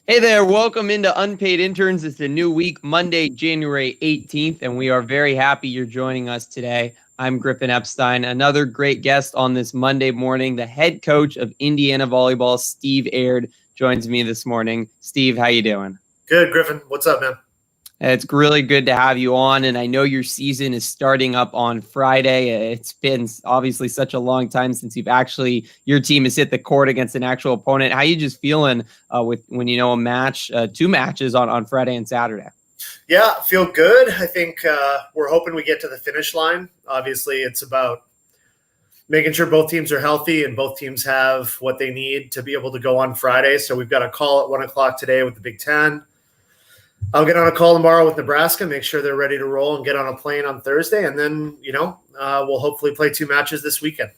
Hey there, welcome into Unpaid Interns. It's a new week, Monday, January 18th, and we are very happy you're joining us today. I'm Griffin Epstein, another great guest on this Monday morning. The head coach of Indiana Volleyball, Steve Aird, joins me this morning. Steve, how you doing? Good, Griffin. What's up, man? It's really good to have you on, and I know your season is starting up on Friday. It's been obviously such a long time since your team has hit the court against an actual opponent. How you just feeling with when you know a match, two matches on Friday and Saturday? Yeah, feel good. I think we're hoping we get to the finish line. Obviously, it's about making sure both teams are healthy and both teams have what they need to be able to go on Friday. So we've got a call at 1 o'clock today with the Big Ten. I'll get on a call tomorrow with Nebraska, make sure they're ready to roll and get on a plane on Thursday. And then, we'll hopefully play two matches this weekend.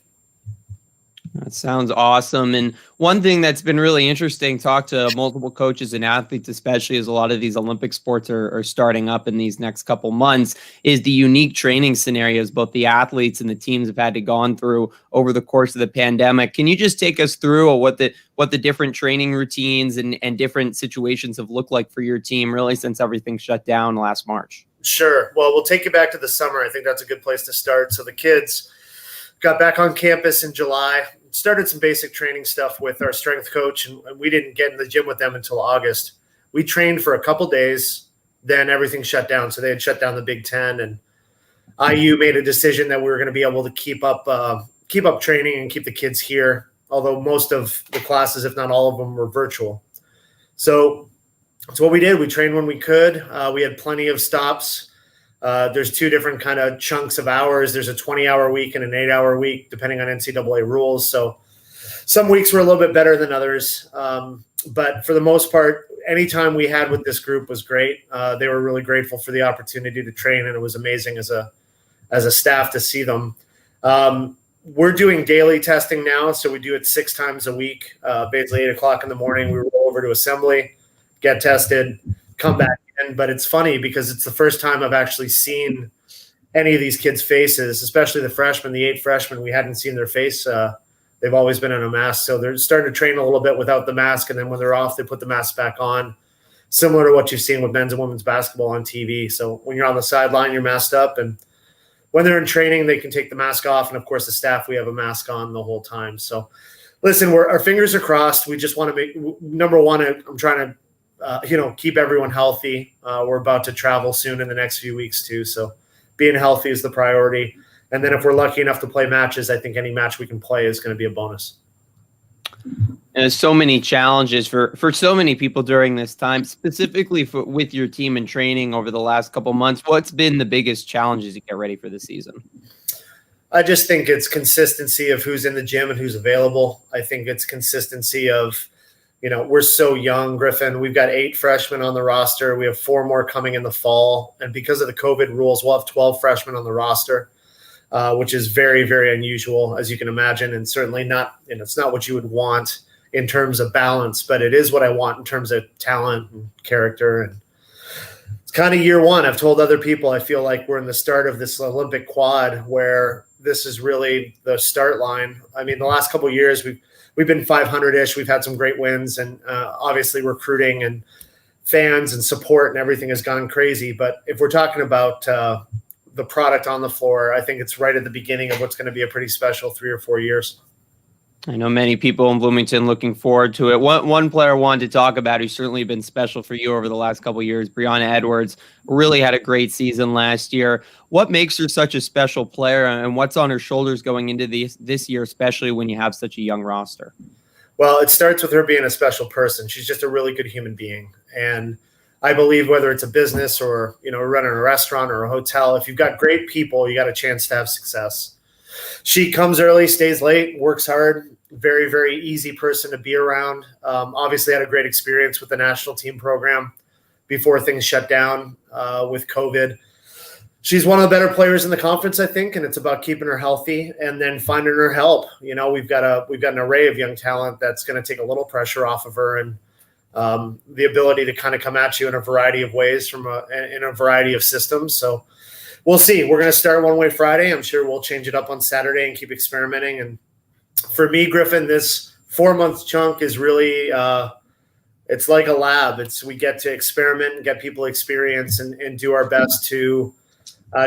That sounds awesome. And one thing that's been really interesting, talk to multiple coaches and athletes, especially as a lot of these Olympic sports are starting up in these next couple months, is the unique training scenarios both the athletes and the teams have had to gone through over the course of the pandemic. Can you just take us through what the different training routines and different situations have looked like for your team really since everything shut down last March? Sure. Well, we'll take you back to the summer. I think that's a good place to start. So the kids got back on campus in July, started some basic training stuff with our strength coach, and we didn't get in the gym with them until August. We trained for a couple days, then everything shut down. So they had shut down the Big Ten, and IU made a decision that we were going to be able to keep up training and keep the kids here, although most of the classes, if not all of them, were virtual. So that's what we did. We trained when we could. We had plenty of stops. There's two different kind of chunks of hours. There's a 20-hour week and an 8-hour week, depending on NCAA rules. So some weeks were a little bit better than others. But for the most part, any time we had with this group was great. They were really grateful for the opportunity to train, and it was amazing as a staff to see them. We're doing daily testing now, so we do it 6 times a week. Basically 8 o'clock in the morning, we roll over to assembly, get tested, come back in. But it's funny because it's the first time I've actually seen any of these kids' faces, especially the freshmen, the 8 freshmen. We hadn't seen their face. They've always been in a mask, so they're starting to train a little bit without the mask, and then when they're off, they put the mask back on, similar to what you've seen with men's and women's basketball on TV. So when you're on the sideline, you're masked up, and when they're in training, they can take the mask off. And of course, the staff, we have a mask on the whole time. So listen, our fingers are crossed. We just want to make, number one, I'm trying to, keep everyone healthy. We're about to travel soon in the next few weeks too. So being healthy is the priority. And then if we're lucky enough to play matches, I think any match we can play is going to be a bonus. And there's so many challenges for so many people during this time, specifically with your team and training over the last couple months. What's been the biggest challenges to get ready for the season? I just think it's consistency of who's in the gym and who's available. I think it's consistency of, we're so young, Griffin. We've got 8 freshmen on the roster. We have 4 more coming in the fall. And because of the COVID rules, we'll have 12 freshmen on the roster, which is very, very unusual, as you can imagine. And certainly not, it's not what you would want in terms of balance, but it is what I want in terms of talent and character. And it's kind of year one. I've told other people, I feel like we're in the start of this Olympic quad where this is really the start line. I mean, the last couple of years, we've been 500-ish. We've had some great wins, and obviously recruiting and fans and support and everything has gone crazy. But if we're talking about the product on the floor, I think it's right at the beginning of what's going to be a pretty special 3 or 4 years. I know many people in Bloomington looking forward to it. One player I wanted to talk about who's certainly been special for you over the last couple of years, Brianna Edwards, really had a great season last year. What makes her such a special player, and what's on her shoulders going into this year, especially when you have such a young roster? Well, it starts with her being a special person. She's just a really good human being. And I believe whether it's a business or, running a restaurant or a hotel, if you've got great people, you got a chance to have success. She comes early, stays late, works hard. Very, very easy person to be around. Obviously had a great experience with the national team program before things shut down with COVID. She's one of the better players in the conference, I think, and it's about keeping her healthy and then finding her help. We've got an array of young talent that's going to take a little pressure off of her, and the ability to kind of come at you in a variety of ways in a variety of systems. So we'll see. We're going to start one way Friday. I'm sure we'll change it up on Saturday and keep experimenting. And for me, Griffin, this 4-month chunk is really it's like a lab. We get to experiment and get people experience and do our best to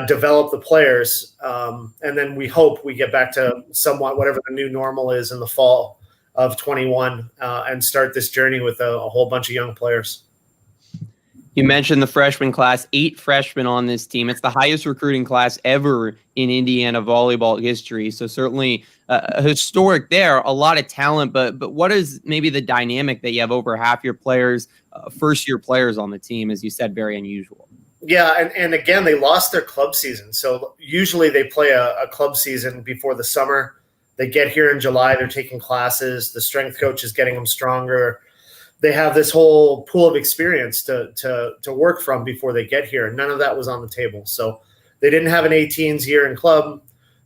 develop the players. And then we hope we get back to somewhat whatever the new normal is in the fall of 21 and start this journey with a whole bunch of young players. You mentioned the freshman class, 8 freshmen on this team. It's the highest recruiting class ever in Indiana volleyball history. So certainly historic there, a lot of talent. But what is maybe the dynamic that you have over half your players, first-year players on the team, as you said, very unusual? Yeah, and again, they lost their club season. So usually they play a club season before the summer. They get here in July. They're taking classes. The strength coach is getting them stronger. They have this whole pool of experience to work from before they get here. And none of that was on the table. So they didn't have an 18s year in club,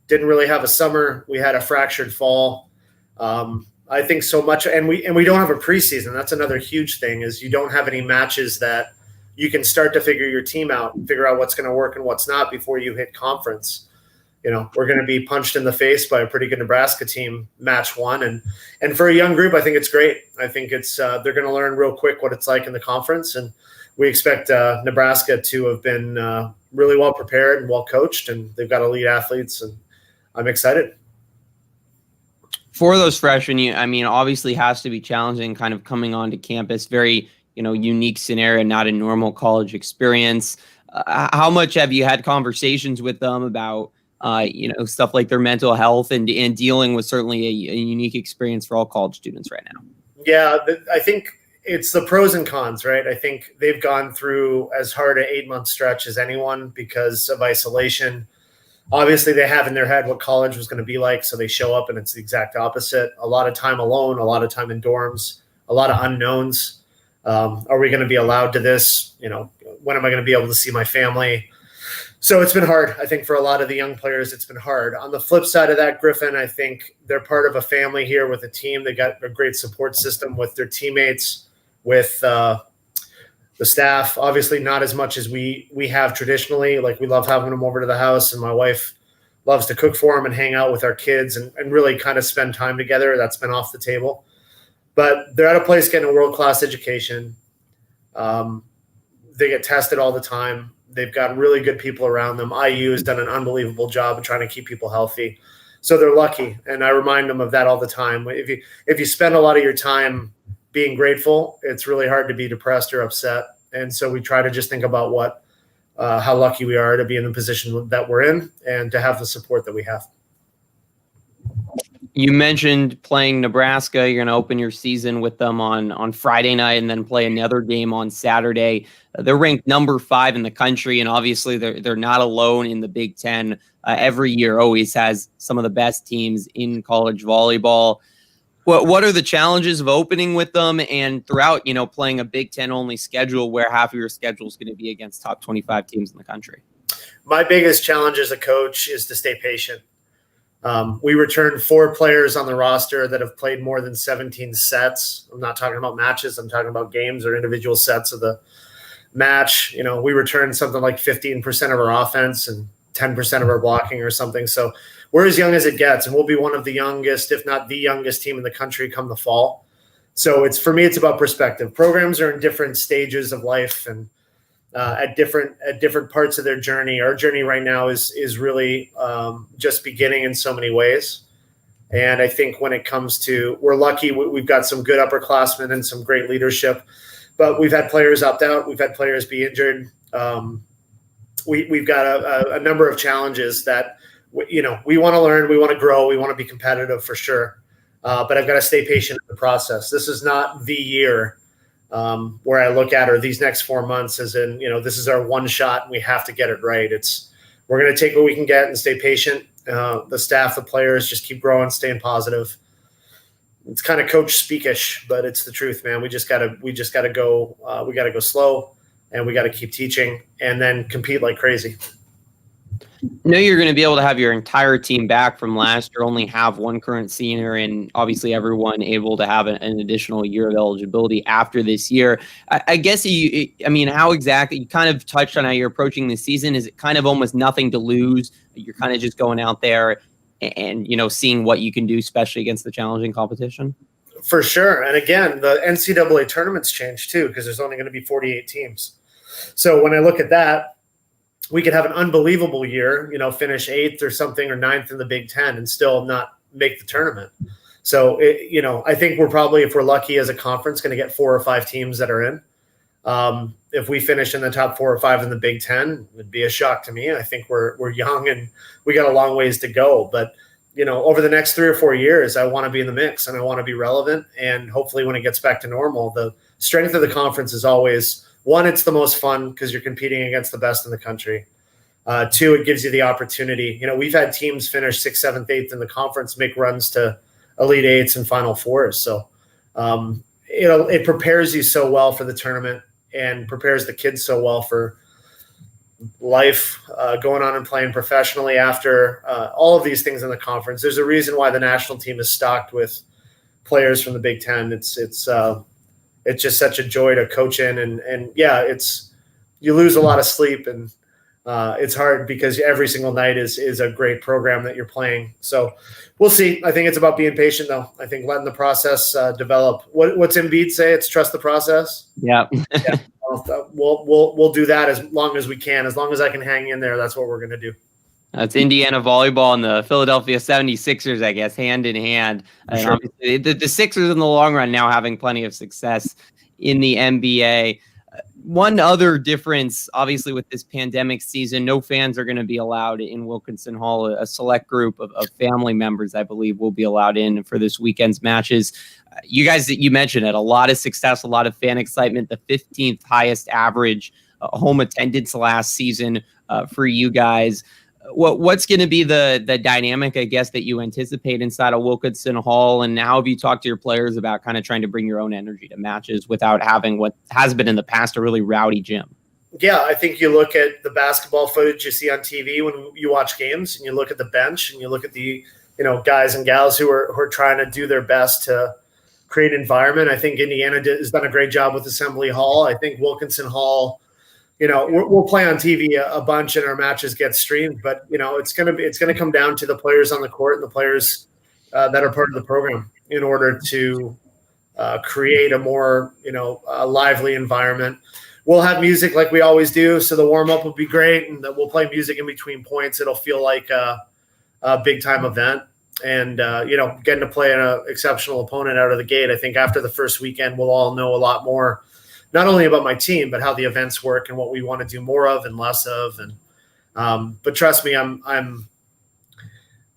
didn't really have a summer. We had a fractured fall. I think so much. And we don't have a preseason. That's another huge thing is you don't have any matches that you can start to figure your team out and figure out what's going to work and what's not before you hit conference. We're going to be punched in the face by a pretty good Nebraska team match 1. And for a young group, I think it's great. I think it's they're going to learn real quick what it's like in the conference. And we expect Nebraska to have been really well prepared and well coached, and they've got elite athletes, and I'm excited. For those freshmen, obviously has to be challenging kind of coming onto campus, very, unique scenario, not a normal college experience. How much have you had conversations with them about stuff like their mental health and dealing with certainly a unique experience for all college students right now? Yeah, I think it's the pros and cons, right? I think they've gone through as hard an 8-month stretch as anyone because of isolation. Obviously, they have in their head what college was going to be like, so they show up and it's the exact opposite. A lot of time alone, a lot of time in dorms, a lot of unknowns. Are we going to be allowed to this? When am I going to be able to see my family? So it's been hard. I think for a lot of the young players, it's been hard. On the flip side of that, Griffin, I think they're part of a family here with a team. They got a great support system with their teammates, with the staff. Obviously, not as much as we have traditionally. Like, we love having them over to the house, and my wife loves to cook for them and hang out with our kids and really kind of spend time together. That's been off the table. But they're at a place getting a world-class education. They get tested all the time. They've got really good people around them. IU has done an unbelievable job of trying to keep people healthy. So they're lucky. And I remind them of that all the time. If you spend a lot of your time being grateful, it's really hard to be depressed or upset. And so we try to just think about how lucky we are to be in the position that we're in and to have the support that we have. You mentioned playing Nebraska. You're going to open your season with them on Friday night and then play another game on Saturday. They're ranked number 5 in the country, and obviously they're not alone in the Big Ten. Every year always has some of the best teams in college volleyball. What are the challenges of opening with them and throughout, playing a Big Ten only schedule where half of your schedule is going to be against top 25 teams in the country? My biggest challenge as a coach is to stay patient. We returned 4 players on the roster that have played more than 17 sets. I'm not talking about matches. I'm talking about games or individual sets of the match. We returned something like 15% of our offense and 10% of our blocking or something. So we're as young as it gets, and we'll be one of the youngest, if not the youngest team in the country come the fall. So for me, it's about perspective. Programs are in different stages of life and at different parts of their journey. Our journey right now is really just beginning in so many ways. And I think when it comes to, we're lucky, we've got some good upperclassmen and some great leadership, but we've had players opt out. We've had players be injured. We've got a number of challenges that, we want to learn, we want to grow, we want to be competitive for sure. But I've got to stay patient in the process. This is not the year where I look at, or these next 4 months as in, this is our one shot and we have to get it right. We're going to take what we can get and stay patient. The staff, the players just keep growing, staying positive. It's kind of coach speakish, but it's the truth, man. We just gotta go. We got to go slow, and we got to keep teaching and then compete like crazy. know you're going to be able to have your entire team back from last year, only have one current senior, and obviously everyone able to have an additional year of eligibility after this year. I guess how exactly, you kind of touched on how you're approaching the season. Is it kind of almost nothing to lose? You're kind of just going out there and seeing what you can do, especially against the challenging competition? For sure. And again, the NCAA tournaments changed too, because there's only going to be 48 teams. So when I look at that, we could have an unbelievable year, finish 8th or something or 9th in the Big Ten and still not make the tournament. So, I think we're probably, if we're lucky as a conference, going to get 4 or 5 teams that are in. If we finish in the top 4 or 5 in the Big Ten, it'd be a shock to me. I think we're young and we got a long ways to go. But, over the next 3 or 4 years, I want to be in the mix and I want to be relevant. And hopefully when it gets back to normal, the strength of the conference is always, 1, it's the most fun because you're competing against the best in the country. 2, it gives you the opportunity. We've had teams finish 6th, 7th, 8th in the conference, make runs to Elite 8s and Final 4s. So, it prepares you so well for the tournament and prepares the kids so well for life, going on and playing professionally after all of these things in the conference. There's a reason why the national team is stocked with players from the Big Ten. It's just such a joy to coach in, and you lose a lot of sleep, and it's hard because every single night is a great program that you're playing. So we'll see. I think it's about being patient, though. I think letting the process develop. What's Embiid say? It's trust the process. Yeah. Yeah. We'll do that as long as we can. As long as I can hang in there, that's what we're going to do. That's Indiana volleyball and the Philadelphia 76ers, I guess, hand in hand. And sure. Obviously, the Sixers in the long run now having plenty of success in the NBA. One other difference, obviously, with this pandemic season, no fans are going to be allowed in Wilkinson Hall. A select group of family members, I believe, will be allowed in for this weekend's matches. You guys, you mentioned it, a lot of success, a lot of fan excitement, the 15th highest average home attendance last season for you guys. What's going to be the dynamic, I guess, that you anticipate inside of Wilkinson Hall? And how have you talked to your players about kind of trying to bring your own energy to matches without having what has been in the past a really rowdy gym? Yeah, I think you look at the basketball footage you see on TV when you watch games, and you look at the bench and you look at the guys and gals who are trying to do their best to create environment. I think Indiana has done a great job with Assembly Hall. I think Wilkinson Hall, we'll play on TV a bunch and our matches get streamed, but it's going to come down to the players on the court and the players that are part of the program in order to create a more lively environment. We'll have music like we always do, so the warm up will be great, and we'll play music in between points. It'll feel like a big time event, and getting to play an exceptional opponent out of the gate. I think after the first weekend, we'll all know a lot more. Not only about my team, but how the events work and what we want to do more of and less of. And but trust me, I'm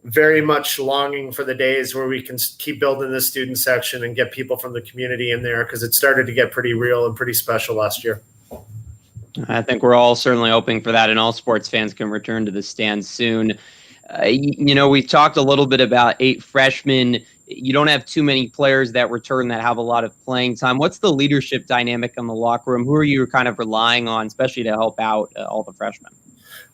very much longing for the days where we can keep building this student section and get people from the community in there, because it started to get pretty real and pretty special last year. I think we're all certainly hoping for that, and all sports fans can return to the stands soon. We've talked a little bit about 8 freshmen. You don't have too many players that return that have a lot of playing time. What's the leadership dynamic in the locker room? Who are you kind of relying on, especially to help out all the freshmen?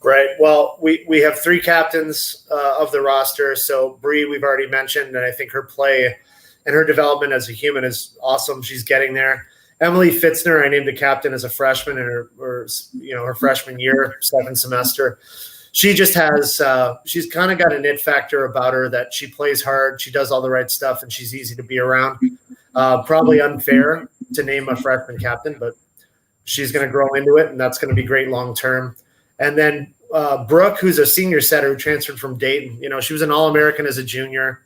Right. Well, we have 3 captains of the roster. So Bree, we've already mentioned, and I think her play and her development as a human is awesome. She's getting there. Emily Fitzner, I named a captain as a freshman in her freshman year, 7th semester. She just has she's kind of got an it factor about her that she plays hard, she does all the right stuff, and she's easy to be around. Probably unfair to name a freshman captain, but she's going to grow into it, and that's going to be great long term. And then Brooke, who's a senior setter who transferred from Dayton. She was an All-American as a junior.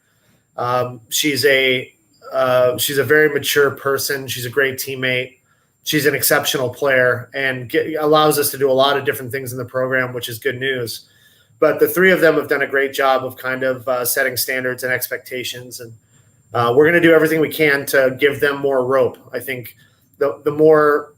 She's a very mature person. She's a great teammate. She's an exceptional player and allows us to do a lot of different things in the program, which is good news. But the 3 of them have done a great job of kind of setting standards and expectations. And we're going to do everything we can to give them more rope. I think the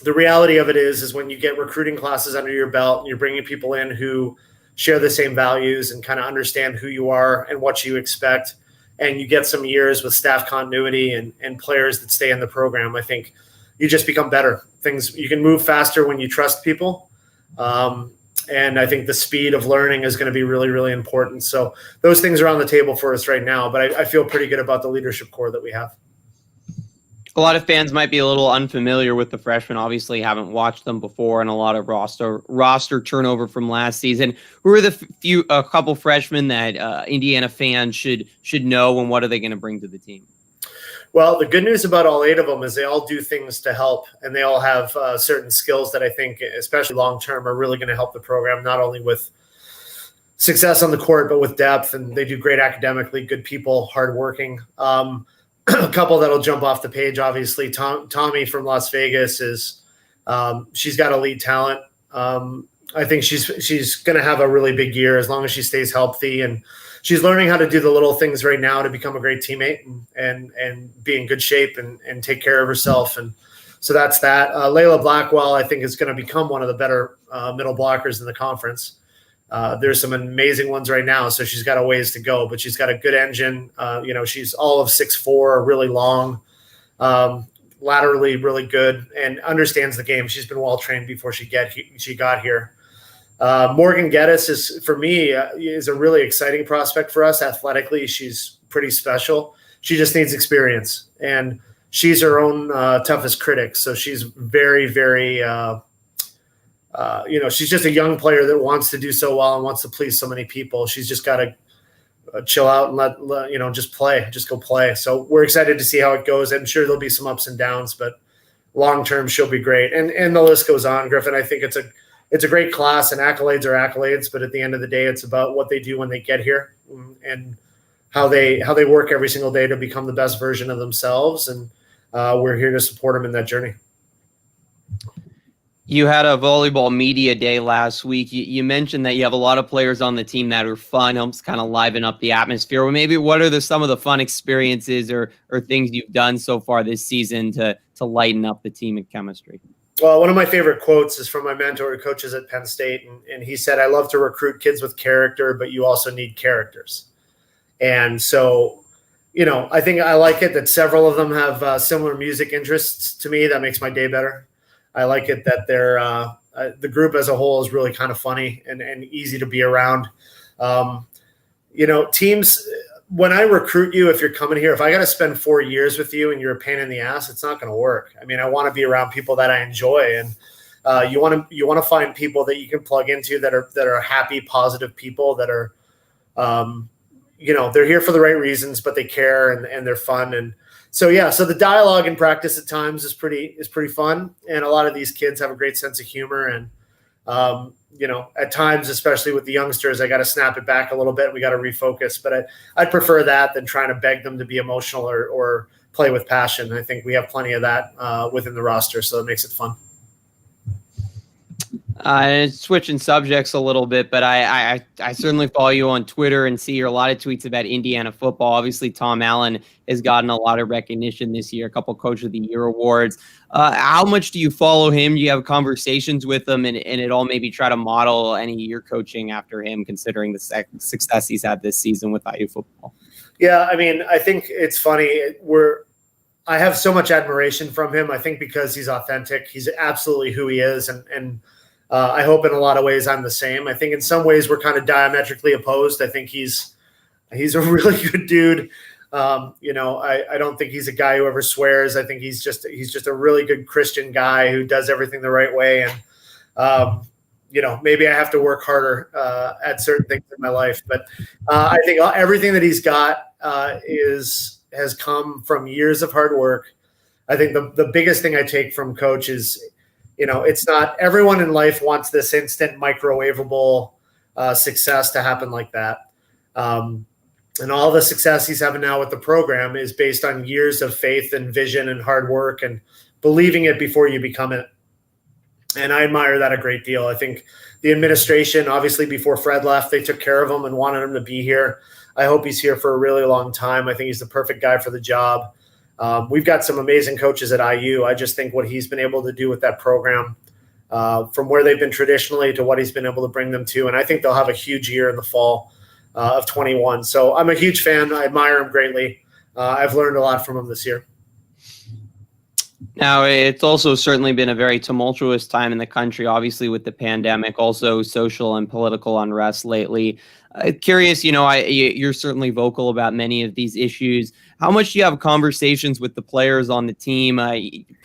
reality of it is when you get recruiting classes under your belt and you're bringing people in who share the same values and kind of understand who you are and what you expect, and you get some years with staff continuity and players that stay in the program, I think you just become better. You can move faster when you trust people. And I think the speed of learning is going to be really, really important. So those things are on the table for us right now, but I feel pretty good about the leadership core that we have. A lot of fans might be a little unfamiliar with the freshmen, obviously haven't watched them before, and a lot of roster turnover from last season. Who are a couple freshmen that Indiana fans should know, and what are they going to bring to the team? Well, the good news about all 8 of them is they all do things to help, and they all have certain skills that I think, especially long-term, are really going to help the program, not only with success on the court, but with depth. And they do great academically, good people, hardworking. A couple that'll jump off the page, obviously. Tommy from Las Vegas is she's got elite talent. I think she's going to have a really big year as long as she stays healthy, and she's learning how to do the little things right now to become a great teammate and be in good shape and take care of herself. And so that's that. Layla Blackwell, I think, is going to become one of the better middle blockers in the conference. There's some amazing ones right now, so she's got a ways to go, but she's got a good engine. She's all of 6'4", really long, laterally really good, and understands the game. She's been well trained before she got here. Morgan Geddes is a really exciting prospect for us. Athletically, she's pretty special. She just needs experience, and she's her own toughest critic. So she's very, very, she's just a young player that wants to do so well and wants to please so many people. She's just got to chill out and let just go play. So we're excited to see how it goes. I'm sure there'll be some ups and downs, but long term she'll be great. And the list goes on, Griffin. I think it's a great class, and accolades are accolades, but at the end of the day, it's about what they do when they get here and how they work every single day to become the best version of themselves. And we're here to support them in that journey. You had a volleyball media day last week. You mentioned that you have a lot of players on the team that are fun, helps kind of liven up the atmosphere. Well, maybe what are some of the fun experiences or things you've done so far this season to lighten up the team and chemistry? Well, one of my favorite quotes is from my mentor who coaches at Penn State, and he said, "I love to recruit kids with character, but you also need characters." And so, I think I like it that several of them have similar music interests to me. That makes my day better. I like it that they're the group as a whole is really kind of funny and easy to be around. Teams, when I recruit you, if you're coming here, if I got to spend 4 years with you and you're a pain in the ass, it's not going to work. I mean, I want to be around people that I enjoy, and you want to find people that you can plug into that are happy, positive people that are, they're here for the right reasons, but they care and they're fun. And so the dialogue in practice at times is pretty fun, and a lot of these kids have a great sense of humor. And at times, especially with the youngsters, I got to snap it back a little bit. We got to refocus, but I'd prefer that than trying to beg them to be emotional or play with passion. I think we have plenty of that within the roster, so it makes it fun. Switching subjects a little bit, but I certainly follow you on Twitter and see a lot of tweets about Indiana football. Obviously, Tom Allen has gotten a lot of recognition this year, a couple Coach of the Year awards. How much do you follow him? Do you have conversations with him and at all maybe try to model any of your coaching after him, considering the success he's had this season with IU football? Yeah, I mean, I think it's funny. I have so much admiration from him, I think, because he's authentic. He's absolutely who he is, and I hope in a lot of ways I'm the same. I think in some ways we're kind of diametrically opposed. I think he's a really good dude. I don't think he's a guy who ever swears. I think he's just a really good Christian guy who does everything the right way. And, maybe I have to work harder at certain things in my life. But I think everything that he's got has come from years of hard work. I think the biggest thing I take from Coach is, it's not everyone in life wants this instant microwavable success to happen like that. And all the success he's having now with the program is based on years of faith and vision and hard work and believing it before you become it. And I admire that a great deal. I think the administration, obviously before Fred left, they took care of him and wanted him to be here. I hope he's here for a really long time. I think he's the perfect guy for the job. We've got some amazing coaches at IU. I just think what he's been able to do with that program, from where they've been traditionally to what he's been able to bring them to. And I think they'll have a huge year in the fall of 21. So I'm a huge fan. I admire him greatly. I've learned a lot from him this year. Now, it's also certainly been a very tumultuous time in the country, obviously with the pandemic, also social and political unrest lately. Curious, you're certainly vocal about many of these issues. How much do you have conversations with the players on the team,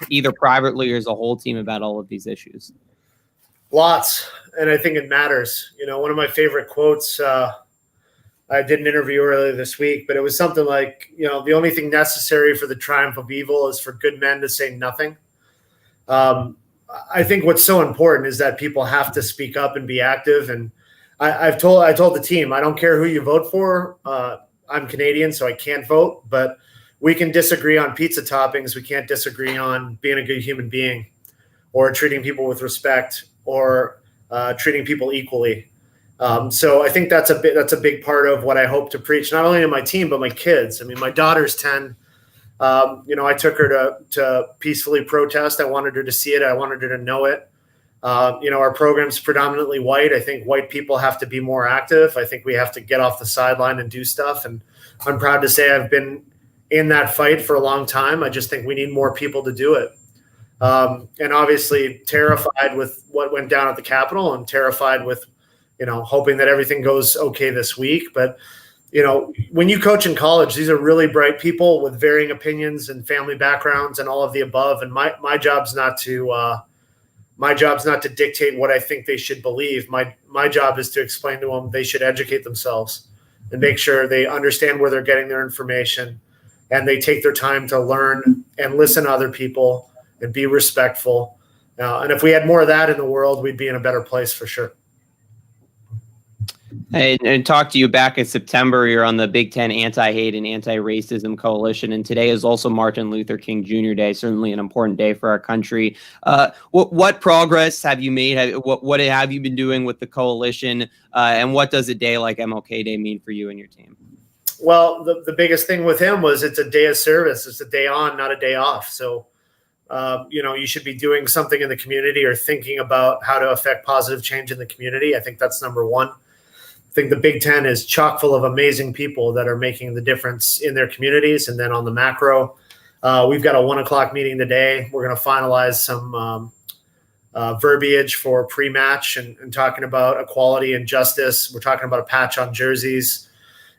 either privately or as a whole team, about all of these issues? Lots, and I think it matters. One of my favorite quotes I did an interview earlier this week, but it was something like, the only thing necessary for the triumph of evil is for good men to say nothing. I think what's so important is that people have to speak up and be active. And I told the team, I don't care who you vote for. I'm Canadian, so I can't vote, but we can disagree on pizza toppings. We can't disagree on being a good human being or treating people with respect or treating people equally. So I think that's a big part of what I hope to preach, not only to my team, but my kids. I mean, my daughter's 10. I took her to peacefully protest. I wanted her to see it. I wanted her to know it. Our program's predominantly white. I think white people have to be more active. I think we have to get off the sideline and do stuff. And I'm proud to say I've been in that fight for a long time. I just think we need more people to do it. And obviously terrified with what went down at the Capitol and terrified with, hoping that everything goes okay this week. But, when you coach in college, these are really bright people with varying opinions and family backgrounds and all of the above. And my job's not to dictate what I think they should believe. My job is to explain to them they should educate themselves and make sure they understand where they're getting their information and they take their time to learn and listen to other people and be respectful. And if we had more of that in the world, we'd be in a better place for sure. And talk to you back in September. You're on the Big Ten Anti-Hate and Anti-Racism Coalition, and today is also Martin Luther King Jr. Day. Certainly an important day for our country. What progress have you made? What have you been doing with the coalition? And what does a day like MLK Day mean for you and your team? Well, the biggest thing with him was it's a day of service. It's a day on, not a day off. So, you should be doing something in the community or thinking about how to affect positive change in the community. I think that's number one. I think the Big Ten is chock full of amazing people that are making the difference in their communities. And then on the macro, we've got a 1:00 meeting today. We're going to finalize some verbiage for pre-match and talking about equality and justice. We're talking about a patch on jerseys.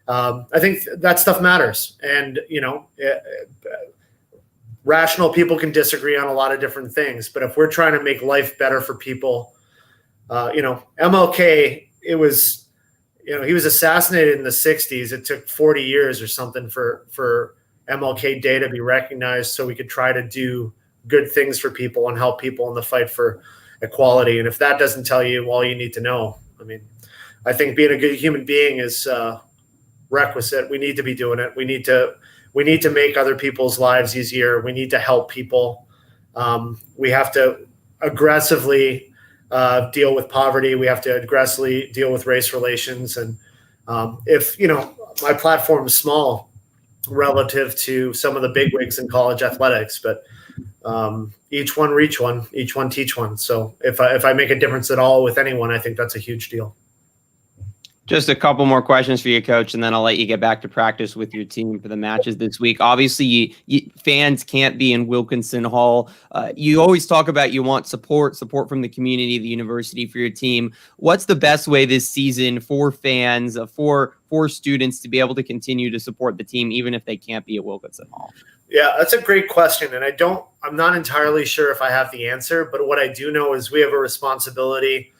I think that stuff matters. And, rational people can disagree on a lot of different things. But if we're trying to make life better for people, MLK, it was – he was assassinated in the 60s. It took 40 years or something for MLK Day to be recognized so we could try to do good things for people and help people in the fight for equality. And if that doesn't tell you all you need to know, I mean, I think being a good human being is requisite. We need to be doing it. We need to make other people's lives easier. We need to help people. We have to aggressively deal with poverty. We have to aggressively deal with race relations. And if, my platform is small relative to some of the bigwigs in college athletics, but each one reach one, each one teach one. So if I make a difference at all with anyone, I think that's a huge deal. Just a couple more questions for you, Coach, and then I'll let you get back to practice with your team for the matches this week. Obviously, fans can't be in Wilkinson Hall. You always talk about you want support from the community, the university for your team. What's the best way this season for fans, for students to be able to continue to support the team, even if they can't be at Wilkinson Hall? Yeah, that's a great question. And I'm not entirely sure if I have the answer, but what I do know is we have a responsibility.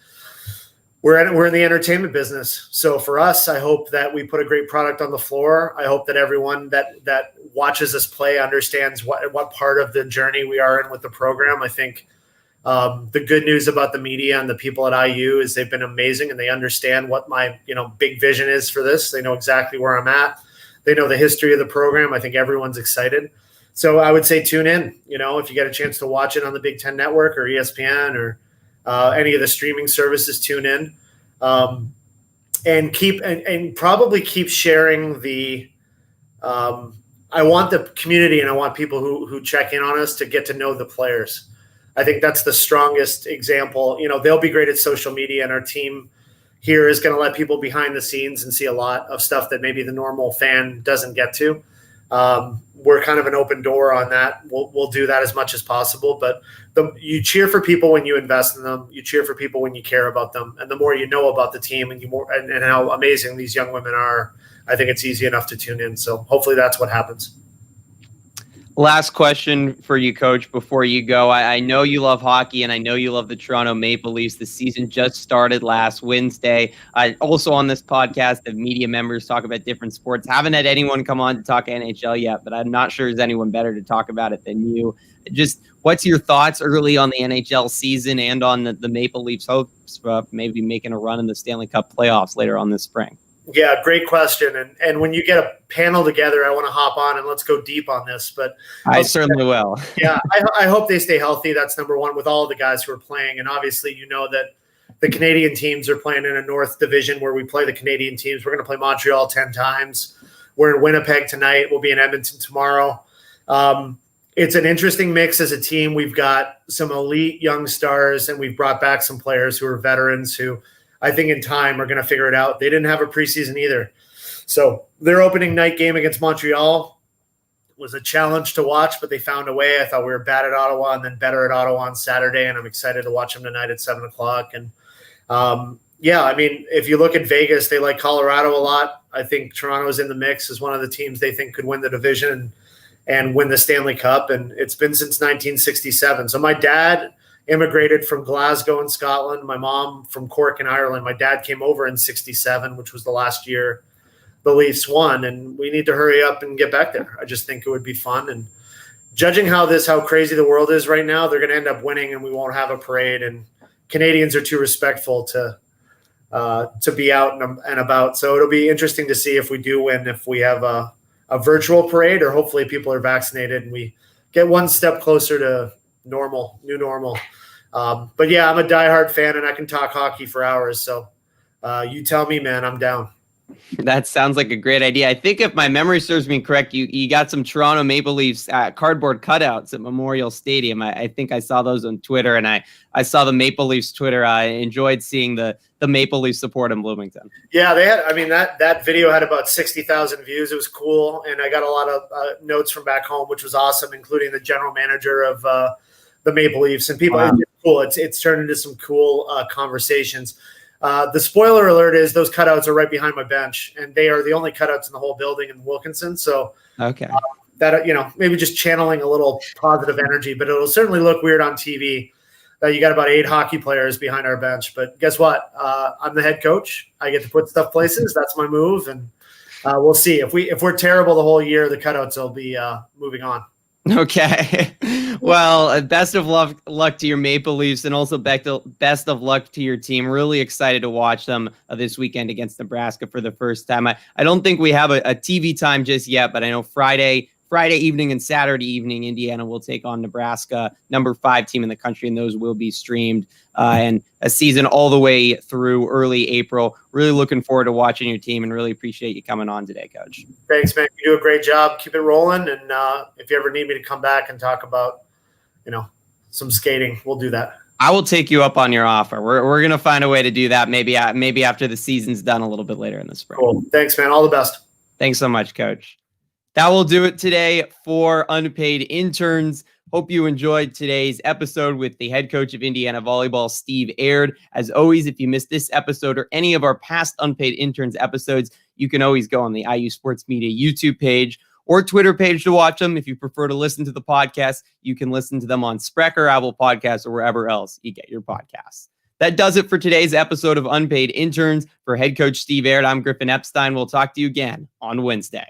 We're in the entertainment business. So for us, I hope that we put a great product on the floor. I hope that everyone that watches us play understands what part of the journey we are in with the program. I think the good news about the media and the people at IU is they've been amazing and they understand what my big vision is for this. They know exactly where I'm at. They know the history of the program. I think everyone's excited. So I would say tune in, if you get a chance to watch it on the Big Ten Network or ESPN or any of the streaming services, tune in and probably keep sharing the I want the community and I want people who check in on us to get to know the players. I think that's the strongest example. They'll be great at social media, and our team here is going to let people behind the scenes and see a lot of stuff that maybe the normal fan doesn't get to. We're kind of an open door on that. We'll do that as much as possible, but you cheer for people when you invest in them. You cheer for people when you care about them. And the more you know about the team and and how amazing these young women are, I think it's easy enough to tune in. So hopefully that's what happens. Last question for you, Coach, before you go. I know you love hockey, and I know you love the Toronto Maple Leafs. The season just started last Wednesday. Also on this podcast, the media members talk about different sports. Haven't had anyone come on to talk NHL yet, but I'm not sure there's anyone better to talk about it than you. Just what's your thoughts early on the NHL season and on the Maple Leafs' hopes of maybe making a run in the Stanley Cup playoffs later on this spring? Yeah, great question. And when you get a panel together, I want to hop on and let's go deep on this. But I certainly will. Yeah, I hope they stay healthy. That's number one with all of the guys who are playing. And obviously, you know that the Canadian teams are playing in a North Division where we play the Canadian teams. We're going to play Montreal 10 times. We're in Winnipeg tonight. We'll be in Edmonton tomorrow. It's an interesting mix as a team. We've got some elite young stars, and we've brought back some players who are veterans who I think in time are going to figure it out. They didn't have a preseason either. So their opening night game against Montreal was a challenge to watch, but they found a way. I thought we were bad at Ottawa and then better at Ottawa on Saturday, and I'm excited to watch them tonight at 7:00. And I mean, if you look at Vegas, they like Colorado a lot. I think Toronto's in the mix as one of the teams they think could win the division and win the Stanley Cup. And it's been since 1967. So my dad immigrated from Glasgow in Scotland. My mom from Cork in Ireland. My dad came over in 67, which was the last year the Leafs won. And we need to hurry up and get back there. I just think it would be fun. And judging how crazy the world is right now, they're going to end up winning and we won't have a parade. And Canadians are too respectful to be out and about. So it'll be interesting to see if we do win, if we have a virtual parade, or hopefully people are vaccinated and we get one step closer to new normal. But yeah, I'm a diehard fan and I can talk hockey for hours. So you tell me, man, I'm down. That sounds like a great idea. I think if my memory serves me correct, you got some Toronto Maple Leafs cardboard cutouts at Memorial Stadium. I think I saw those on Twitter, and I saw the Maple Leafs Twitter. I enjoyed seeing the Maple Leaf support in Bloomington. Yeah, they had. I mean, that video had about 60,000 views. It was cool, and I got a lot of notes from back home, which was awesome, including the general manager of the Maple Leafs and people. Wow. It's cool. It's turned into some cool conversations. The spoiler alert is those cutouts are right behind my bench, and they are the only cutouts in the whole building in Wilkinson. So okay, that maybe just channeling a little positive energy, but it'll certainly look weird on TV that you got about 8 hockey players behind our bench. But guess what? I'm the head coach. I get to put stuff places. That's my move, and we'll see if we're terrible the whole year. The cutouts will be moving on. Okay. Well, best of luck to your Maple Leafs, and also best of luck to your team. Really excited to watch them this weekend against Nebraska for the first time. I don't think we have a TV time just yet, but I know Friday evening and Saturday evening, Indiana will take on Nebraska, number 5 team in the country, and those will be streamed. And a season all the way through early April. Really looking forward to watching your team, and really appreciate you coming on today, Coach. Thanks, man. You do a great job. Keep it rolling. And if you ever need me to come back and talk about, some skating, we'll do that. I will take you up on your offer. We're going to find a way to do that. Maybe after the season's done a little bit later in the spring. Cool. Thanks, man. All the best. Thanks so much, Coach. That will do it today for Unpaid Interns. Hope you enjoyed today's episode with the head coach of Indiana Volleyball, Steve Aird. As always, if you missed this episode or any of our past Unpaid Interns episodes, you can always go on the IU Sports Media YouTube page or Twitter page to watch them. If you prefer to listen to the podcast, you can listen to them on Spreaker, Apple Podcasts, or wherever else you get your podcasts. That does it for today's episode of Unpaid Interns. For head coach Steve Aird, I'm Griffin Epstein. We'll talk to you again on Wednesday.